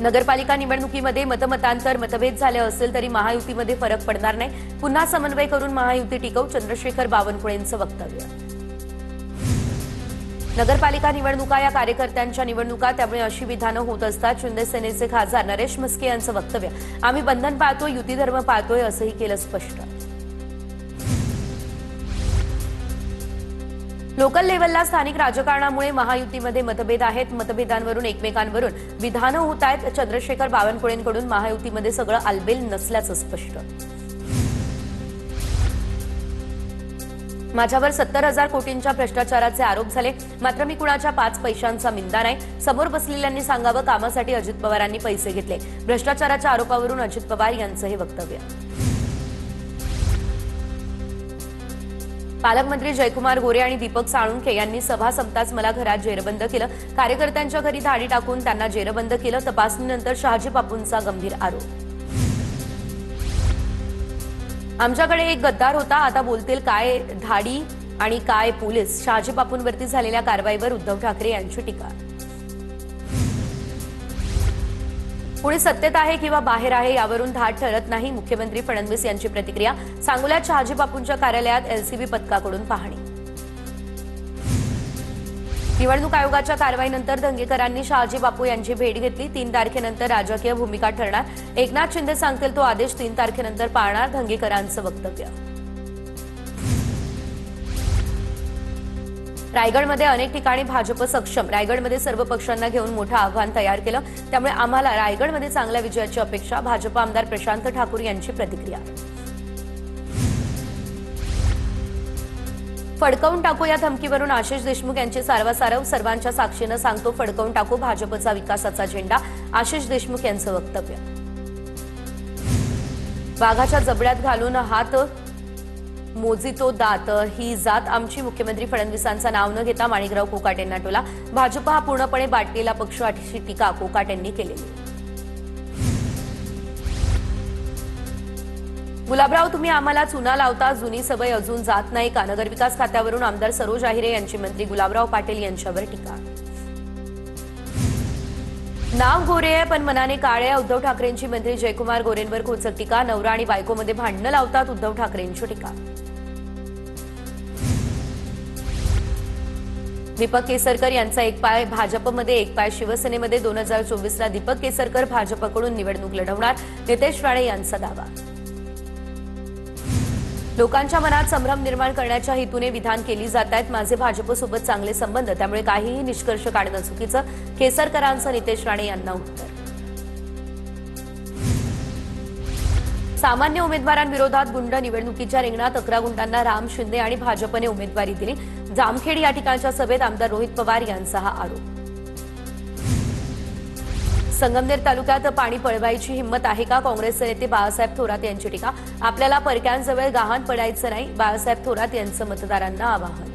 नगरपालिका निवडणुकीमध्ये मतमतांतर मतभेद झाले असेल तरी महायुतीमध्ये फरक पडणार नाही, पुन्हा समन्वय करून महायुती टिकवू, चंद्रशेखर बावनकुळेंचं वक्तव्य. नगरपालिका निवडणुका या कार्यकर्त्यांच्या निवडणुका, त्यामुळे अशी विधानं होत असतात. शिंदे सेनेचे खासदार नरेश म्हस्के यांचं वक्तव्य. आम्ही बंधन पाळतोय, युती धर्म पाळतोय असंही केलं स्पष्ट. लोकल लेव्हलला स्थानिक राजकारणामुळे महायुतीमध्ये मतभेद आहेत. मतभेदांवरून एकमेकांवरून विधानं होत आहेत. चंद्रशेखर बावनकुळेंकडून महायुतीमध्ये सगळं आलबेल नसल्याचं स्पष्ट. माझ्यावर 70,000 कोटींच्या भ्रष्टाचाराचे आरोप झाले, मात्र मी कुणाच्या 5 पैशांचा मिंदा नाही. समोर बसलेल्यांनी सांगावं, कामासाठी अजित पवारांनी पैसे घेतले. भ्रष्टाचाराच्या आरोपावरून अजित पवार यांचं हे वक्तव्य. पालकमंत्री जयकुमार गोरे आणि दीपक साळुंखे यांनी सभा संपताच मला घरात जेरबंद केलं. कार्यकर्त्यांच्या घरी धाडी टाकून त्यांना जेरबंद केलं. तपासणीनंतर शहाजी बापूंचा गंभीर आरोप. आमच्याकडे एक गद्दार होता, आता बोलतील काय धाडी आणि काय पोलीस. शहाजी बापूंवरती झालेल्या कारवाईवर उद्धव ठाकरे यांची टीका. पुणे सत्तेत आहे किंवा बाहेर आहे यावरून धाड ठरत नाही, मुख्यमंत्री फडणवीस यांची प्रतिक्रिया. सांगोल्यात शहाजी बापूंच्या कार्यालयात एलसीबी पथकाकडून पाहणी. निवडणूक आयोगाच्या कारवाईनंतर दंगेकरांनी शहाजी बापू यांची भेट घेतली. 3 तारखेनंतर राजकीय भूमिका ठरणार. एकनाथ शिंदे सांगतील तो आदेश 3 तारखेनंतर पाळणार, दंगेकरांचं वक्तव्य. रायगडमध्ये अनेक ठिकाणी भाजप सक्षम. रायगडमध्ये सर्व पक्षांना घेऊन मोठं आव्हान तयार केलं, त्यामुळे आम्हाला रायगडमध्ये चांगल्या विजयाची अपेक्षा. भाजप आमदार प्रशांत ठाकूर यांची प्रतिक्रिया. फडकवून टाकू या धमकीवरून आशिष देशमुख यांची सारवासारव. सर्वांच्या साक्षीनं सांगतो फडकवून टाकू, भाजपचा विकासाचा झेंडा. आशिष देशमुख यांचं वक्तव्य. वाघाच्या जबड्यात घालून हात मोजितो दात, ही जात आमची. मुख्यमंत्री फडणवीसांचं नाव न घेता माणिकराव कोकाटेंना टोला. भाजप हा पूर्णपणे बाटलेला पक्ष, अशी टीका कोकाटेंनी केलेली. गुलाबराव, तुम्ही आम्हाला चुना लावता, जुनी सवय अजून जात नाही का. नगरविकास खात्यावरून आमदार सरोज आहिरे यांची मंत्री गुलाबराव पाटील यांच्यावर टीका. नाव गोरे आहे पण मनाने काळे. उद्धव ठाकरेंची मंत्री जयकुमार गोरेंवर खोचक टीका. नवरा आणि बायकोमध्ये भांडणं लावतात, उद्धव ठाकरेंची टीका. दीपक केसरकर यांचा एक पाय भाजपमध्ये, एक पाय शिवसेनेमध्ये. 2024ला दीपक केसरकर भाजपकडून निवडणूक लढवणार, नितेश राणे यांचा दावा. लोकांच्या मनात संभ्रम निर्माण करण्याच्या हेतूने विधान केली जात आहेत. माझे भाजपसोबत चांगले संबंध, त्यामुळे काहीही निष्कर्ष काढणं चुकीचं. केसरकरांचं नितेश राणे यांना उत्तर. सामान्य उमेदवारांविरोधात गुंड. निवडणुकीच्या रिंगणात 11 गुंडांना राम शिंदे आणि भाजपने उमेदवारी दिली. जामखेड या ठिकाणच्या सभेत आमदार रोहित पवार यांचा हा आरोप. संगमनेर तालुक्यात पाणी पळवायची हिंमत आहे का. काँग्रेसचे नेते बाळासाहेब थोरात यांची टीका. आपल्याला परक्यांजवळ गहाण पडायचं नाही, बाळासाहेब थोरात यांचं मतदारांना आवाहन.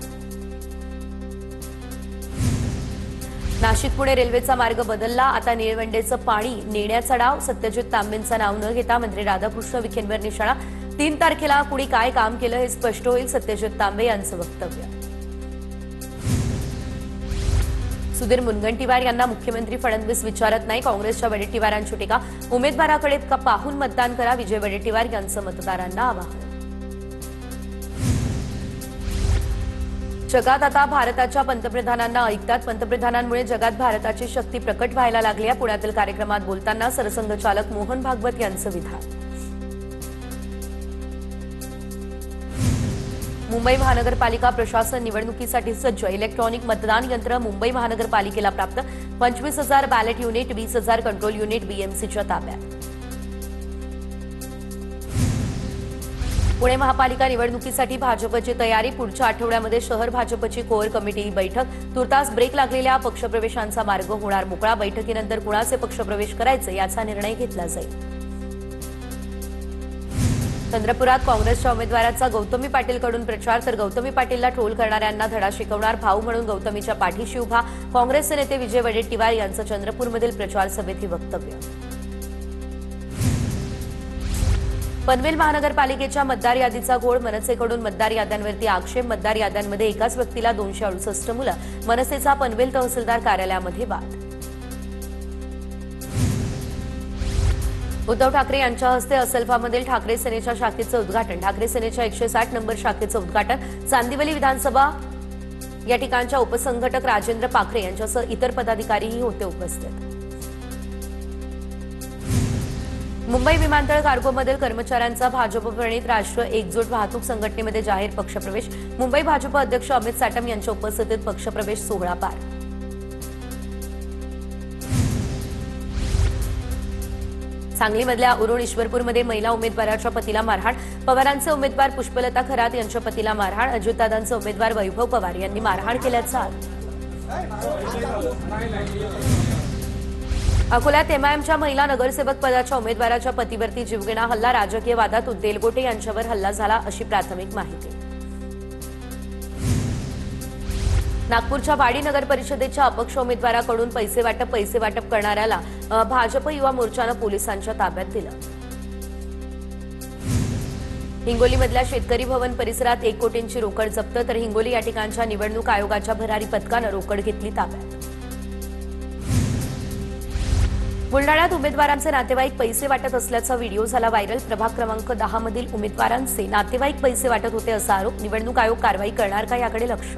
नाशिक पुणे रेल्वेचा मार्ग बदलला, आता निळवंडेचं पाणी नेण्याचा डाव. सत्यजित तांबेंचं नाव न घेता मंत्री राधाकृष्ण विखेंवर निशाणा. 3 तारखेला कुणी काय काम केलं हे स्पष्ट होईल, सत्यजित तांबे यांचं वक्तव्य. सुधीर मुनगंटीवार यांना मुख्यमंत्री फडणवीस विचारत नाही, काँग्रेसच्या वडेट्टीवारांची टीका. उमेदवाराकडे पाहून मतदान करा, विजय वडेट्टीवार यांचं मतदारांना आवाहन. जगात आता भारताच्या पंतप्रधानांना ऐकतात. पंतप्रधानांमुळे जगात भारताची शक्ती प्रकट व्हायला लागली आहे. पुण्यातील कार्यक्रमात बोलताना सरसंघचालक मोहन भागवत यांचं विधान. मुंबई महानगरपालिका प्रशासन निवडणुकीसाठी सज्ज. इलेक्ट्रॉनिक मतदान यंत्र मुंबई महानगरपालिकेला प्राप्त. 25,000 बॅलेट युनिट, 20,000 कंट्रोल युनिट बीएमसीच्या ताब्यात. पुणे महापालिका निवडणुकीसाठी भाजपची तयारी. पुढच्या आठवड्यामध्ये शहर भाजपची कोअर कमिटी बैठक. तुर्तास ब्रेक लागलेल्या पक्षप्रवेशांचा मार्ग होणार मोकळा. बैठकीनंतर कुणाचे पक्षप्रवेश करायचे याचा निर्णय घेतला जाईल. चंद्रपुरात काँग्रेसच्या उमेदवाराचा गौतमी पाटीलकडून प्रचार, तर गौतमी पाटीलला ट्रोल करणाऱ्यांना धडा शिकवणार. भाऊ म्हणून गौतमीच्या पाठीशी उभा. काँग्रेसचे नेते विजय वडेट्टीवार यांचं चंद्रपूरमधील प्रचार सभेत वक्तव्य. पनवेल महानगरपालिकेच्या मतदार यादीचा घोळ. मनसेकडून मतदार याद्यांवरती आक्षेप. मतदार याद्यांमध्ये एकाच व्यक्तीला 268 मुलं. मनसेचा पनवेल तहसीलदार कार्यालयामध्ये वाद. उद्धव ठाकरे यांच्या हस्ते असलफामधील ठाकरे सेनेच्या शाखेचं उद्घाटन, ठाकरे सेनेच्या 160 नंबर शाखेचं उद्घाटन, चांदिवली विधानसभा या ठिकाणच्या उपसंघटक राजेंद्र पाखरे यांच्यासह इतर पदाधिकारीही होते उपस्थित. मुंबई विमानतळ कार्गोमधील कर्मचाऱ्यांचा भाजप-प्रणीत राष्ट्र एकजूट वाहतूक संघटनेमध्ये जाहीर पक्षप्रवेश, मुंबई भाजप अध्यक्ष अमित साटम यांच्या उपस्थितीत पक्षप्रवेश सोहळा पार. सांगलीमधल्या उरण ईश्वरपूरमध्ये महिला उमेदवाराच्या पतीला मारहाण, पवारांचे उमेदवार पुष्पलता खरात यांच्या पतीला मारहाण, अजितदादांचे उमेदवार वैभव पवार यांनी मारहाण केल्याचा आरोप. अकोल्यात एमआयएमच्या महिला नगरसेवक पदाच्या उमेदवाराच्या पतीवरती जीवघेणा हल्ला, राजकीय वादातून तेलगोटे यांच्यावर हल्ला झाला अशी प्राथमिक माहिती. नागपूरच्या वाडी नगर परिषदेच्या अपक्ष उमेदवाराकडून पैसे वाटप करणाऱ्याला भाजप युवा मोर्चानं पोलिसांच्या ताब्यात दिलं. हिंगोलीमधल्या शेतकरी भवन परिसरात 1 कोटींची रोकड जप्त, तर हिंगोली या ठिकाणच्या निवडणूक आयोगाच्या भरारी पथकानं रोकड घेतली ताब्यात. बुलडाण्यात उमेदवारांचे नातेवाईक पैसे वाटत असल्याचा व्हिडिओ झाला व्हायरल, प्रभाग क्रमांक 10 मधील उमेदवारांचे नातेवाईक पैसे वाटत होते असा आरोप, निवडणूक आयोग कारवाई करणार का याकडे लक्ष.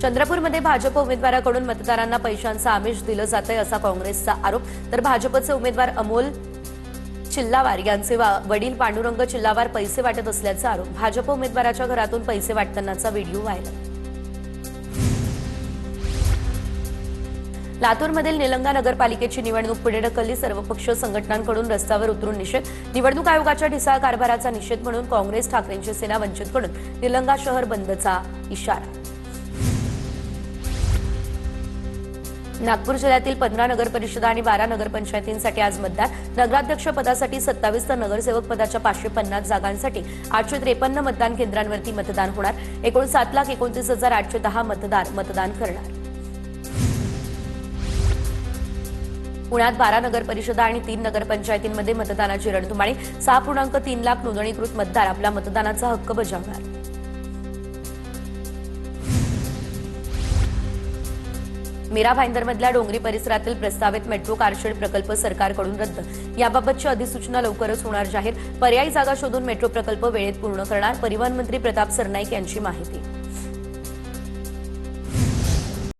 चंद्रपूरमध्ये भाजप उमेदवाराकडून मतदारांना पैशांचं आमिष दिलं जातंय असा काँग्रेसचा आरोप, तर भाजपचे उमेदवार अमोल चिल्लावार यांचे वडील पांडुरंग चिल्लावार पैसे वाटत असल्याचा आरोप, भाजप उमेदवाराच्या घरातून पैसे वाटतानाचा व्हिडिओ व्हायरल. लातूरमधील निलंगा नगरपालिकेची निवडणूक पुढे ढकलली, सर्वपक्षीय संघटनांकडून रस्त्यावर उतरून निषेध, निवडणूक आयोगाच्या ढिसाळ कारभाराचा निषेध म्हणून काँग्रेस, ठाकरेंची सेना, वंचितकडून निलंगा शहर बंदचा इशारा. नागपूर जिल्ह्यातील 15 नगरपरिषदा आणि 12 नगरपंचायतींसाठी आज मतदान, नगराध्यक्ष पदासाठी 27 तर नगरसेवक पदाच्या 550 जागांसाठी 853 मतदान केंद्रांवरती मतदान होणार. एकूण 7,29,810 मतदार मतदान करणार. पुण्यात 12 नगरपरिषदा आणि 3 नगरपंचायतींमध्ये मतदानाची रणधुमाळी, 6.3 लाख नोंदणीकृत मतदार आपला मतदानाचा हक्क बजावणार. मीरा भाईंदरमधल्या डोंगरी परिसरातील प्रस्तावित मेट्रो कारशेड प्रकल्प सरकारकडून रद्द, याबाबतची अधिसूचना लवकरच होणार जाहीर, पर्यायी जागा शोधून मेट्रो प्रकल्प वेळेत पूर्ण करणार, परिवहन मंत्री प्रताप सरनाईक यांची माहिती.